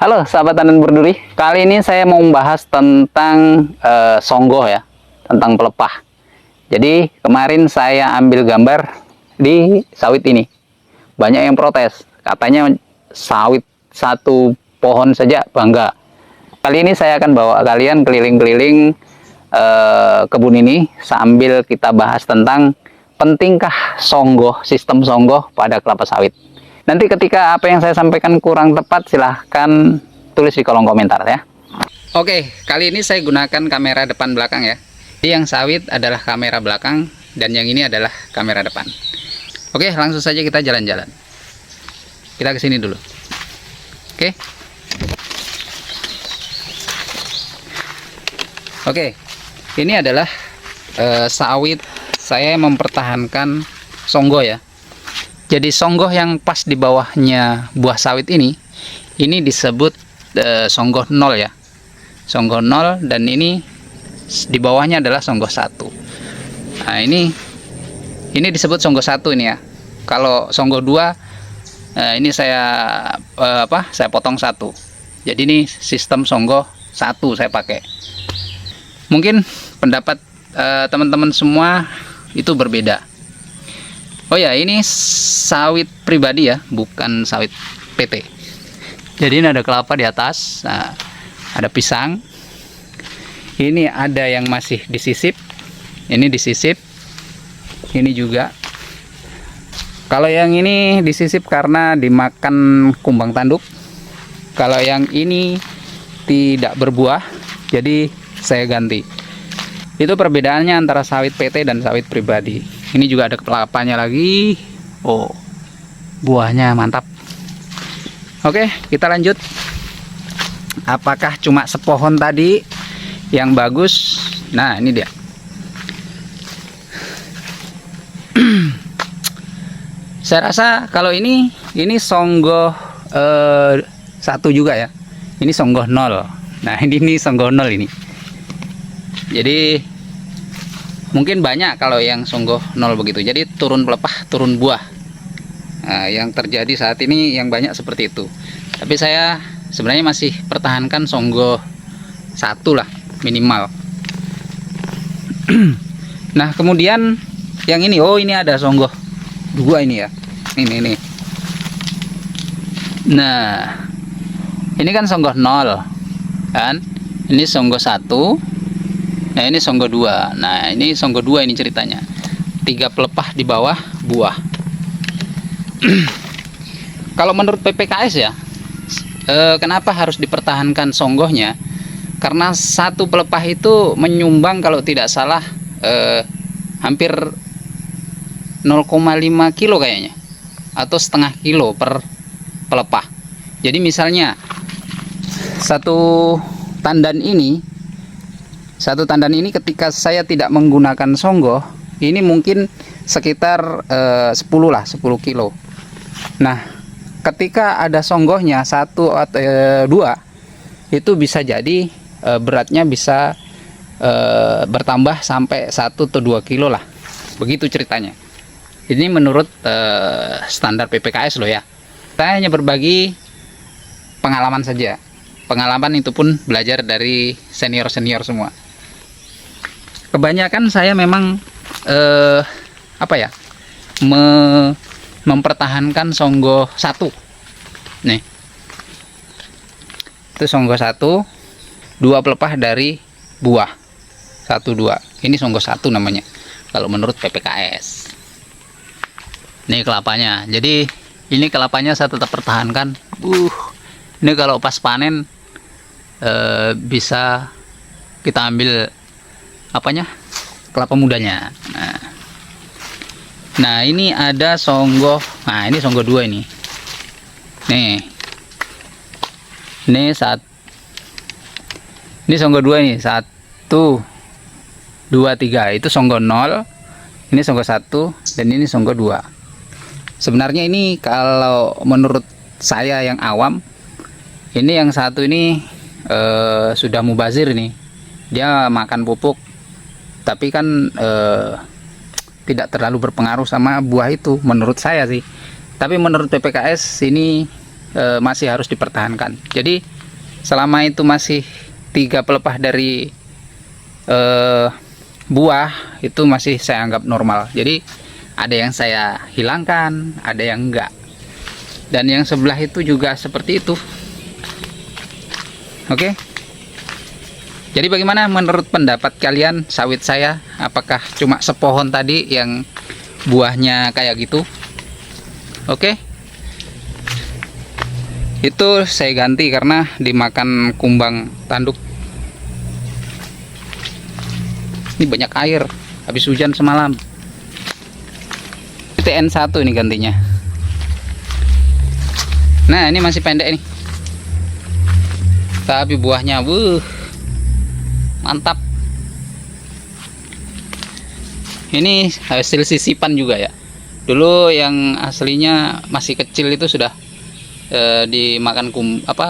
Halo sahabat tandan berduri, kali ini saya mau membahas tentang songgoh ya, tentang pelepah. Jadi kemarin saya ambil gambar di sawit ini, banyak yang protes, katanya sawit satu pohon saja bangga. Kali ini saya akan bawa kalian keliling-keliling kebun ini sambil kita bahas tentang pentingkah songgoh, sistem songgoh pada kelapa sawit. Nanti ketika apa yang saya sampaikan kurang tepat, silahkan tulis di kolom komentar ya. Oke, kali ini saya gunakan kamera depan belakang ya. Jadi yang sawit adalah kamera belakang dan yang ini adalah kamera depan. Oke, langsung saja kita jalan-jalan. Kita ke sini dulu. Oke. Oke, ini adalah sawit saya mempertahankan songgoh ya. Jadi songgoh yang pas di bawahnya buah sawit ini disebut songgoh 0 ya. Songgoh 0 dan ini di bawahnya adalah songgoh 1. Nah, ini disebut songgoh 1 ini ya. Kalau songgoh 2 ini saya potong 1. Jadi ini sistem songgoh 1 saya pakai. Mungkin pendapat teman-teman semua itu berbeda. Oh ya, ini sawit pribadi ya, bukan sawit PT. Jadi ini ada kelapa di atas, nah, ada pisang. Ini ada yang masih disisip, ini disisip, ini juga. Kalau yang ini disisip karena dimakan kumbang tanduk. Kalau yang ini tidak berbuah, jadi saya ganti. Itu perbedaannya antara sawit PT dan sawit pribadi. Ini juga ada kelapanya lagi. Oh, buahnya mantap. Oke, kita lanjut. Apakah cuma sepohon tadi yang bagus? Nah, ini dia. Saya rasa kalau ini songgoh 1 juga ya. Ini songgoh 0. Nah, ini songgoh 0 ini. Jadi mungkin banyak kalau yang songgoh 0 begitu. Jadi turun pelepah, turun buah. Nah, yang terjadi saat ini yang banyak seperti itu. Tapi saya sebenarnya masih pertahankan songgoh 1 lah minimal. Nah, kemudian yang ini, oh ini ada songgoh 2 ini ya. Ini. Nah, ini kan songgoh 0 kan. Ini songgoh 1. Nah, ini songgoh 2. Nah, ini songgoh 2 ini ceritanya. 3 pelepah di bawah buah. Kalau menurut PPKS ya, kenapa harus dipertahankan songgohnya? Karena 1 pelepah itu menyumbang kalau tidak salah hampir 0,5 kilo kayaknya, atau setengah kilo per pelepah. Jadi misalnya satu tandan ini ketika saya tidak menggunakan songgoh, ini mungkin sekitar 10 kilo. Nah, ketika ada songgohnya 1 atau 2, itu bisa jadi beratnya bisa bertambah sampai 1 atau 2 kilo lah. Begitu ceritanya. Ini menurut standar PPKS loh ya. Saya hanya berbagi pengalaman saja. Pengalaman itu pun belajar dari senior-senior semua. Kebanyakan saya memang mempertahankan songgoh 1. Nih, itu songgoh 1, 2 pelepah dari buah 1, 2. Ini songgoh 1 namanya kalau menurut PPKS. Nih kelapanya. Jadi ini kelapanya saya tetap pertahankan. Ini kalau pas panen bisa kita ambil kelapa mudanya. Nah, ini ada songgoh. Nah, ini songgoh 2 ini. Nih. Ini songgoh 2 ini. 1 2 3. Itu songgoh 0. Ini songgoh 1 dan ini songgoh 2. Sebenarnya ini kalau menurut saya yang awam, ini yang 1 ini sudah mubazir nih. Dia makan pupuk, tapi kan tidak terlalu berpengaruh sama buah itu menurut saya sih. Tapi menurut PPKS ini masih harus dipertahankan. Jadi selama itu masih 3 pelepah dari buah, itu masih saya anggap normal. Jadi ada yang saya hilangkan, ada yang enggak. Dan yang sebelah itu juga seperti itu. Oke. Jadi bagaimana menurut pendapat kalian sawit saya? Apakah cuma sepohon tadi yang buahnya kayak gitu? Oke. Itu saya ganti karena dimakan kumbang tanduk. Ini banyak air, habis hujan semalam. TN1 ini gantinya. Nah, ini masih pendek nih. Tapi buahnya, mantap. Ini hasil sisipan juga ya. Dulu yang aslinya masih kecil itu sudah dimakan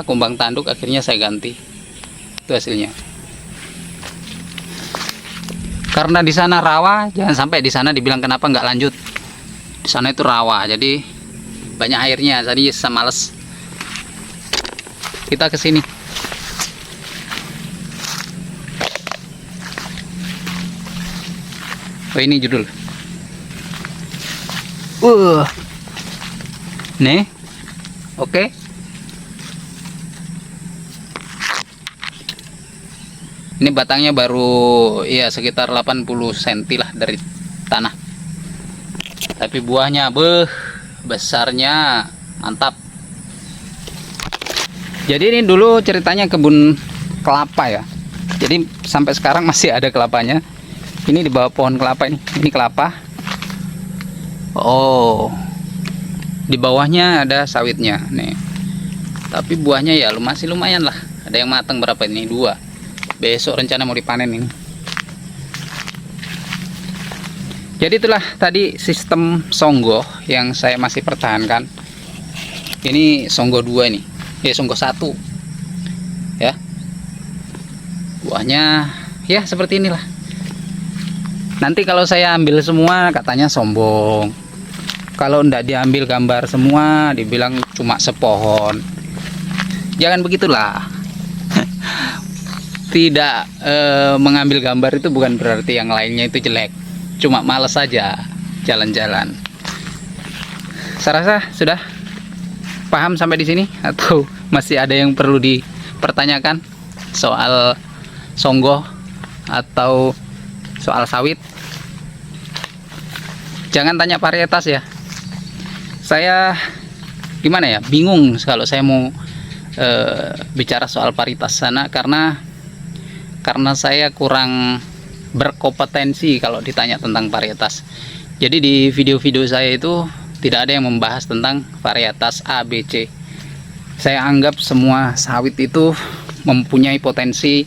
kumbang tanduk, akhirnya saya ganti. Itu hasilnya. Karena di sana rawa, jangan sampai di sana dibilang kenapa nggak lanjut. Di sana itu rawa, jadi banyak airnya, jadi males. Kita ke sini. Oh, ini judul. Nih. Oke. Ini batangnya baru ya sekitar 80 cm lah dari tanah. Tapi buahnya besarnya mantap. Jadi ini dulu ceritanya kebun kelapa ya. Jadi sampai sekarang masih ada kelapanya. Ini di bawah pohon kelapa ini. Ini kelapa. Oh. Di bawahnya ada sawitnya nih. Tapi buahnya ya masih lumayan lah. Ada yang matang berapa ini? 2. Besok rencana mau dipanen ini. Jadi itulah tadi sistem songgo yang saya masih pertahankan. Ini songgo 2 ini. Songgo 1. Ya. Buahnya ya seperti inilah. Nanti kalau saya ambil semua katanya sombong. Kalau ndak diambil gambar semua dibilang cuma sepohon. Jangan begitulah. Tidak mengambil gambar itu bukan berarti yang lainnya itu jelek, cuma males saja jalan-jalan. Saya rasa sudah paham sampai di sini, atau masih ada yang perlu dipertanyakan soal songgo atau soal sawit? Jangan tanya varietas ya. Saya gimana ya, bingung kalau saya mau bicara soal varietas sana karena saya kurang berkompetensi kalau ditanya tentang varietas. Jadi di video-video saya itu tidak ada yang membahas tentang varietas A, B, C. Saya anggap semua sawit itu mempunyai potensi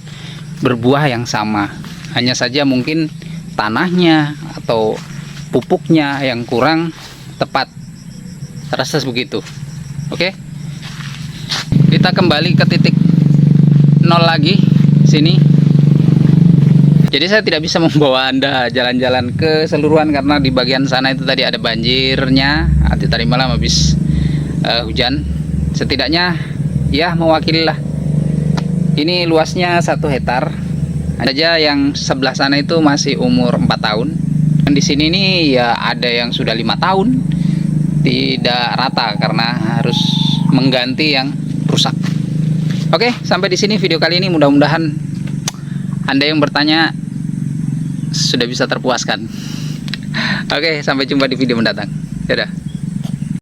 berbuah yang sama. Hanya saja mungkin tanahnya atau pupuknya yang kurang tepat. Rasa begitu. Oke. Kita kembali ke titik 0 lagi sini. Jadi saya tidak bisa membawa Anda jalan-jalan keseluruhan karena di bagian sana itu tadi ada banjirnya. Tadi malam habis hujan. Setidaknya ya mewakili lah. Ini luasnya 1 hektar. Saja yang sebelah sana itu masih umur 4 tahun. Dan di sini nih ya ada yang sudah 5 tahun. Tidak rata karena harus mengganti yang rusak. Oke, sampai di sini video kali ini. Mudah-mudahan Anda yang bertanya sudah bisa terpuaskan. Oke, sampai jumpa di video mendatang. Dadah.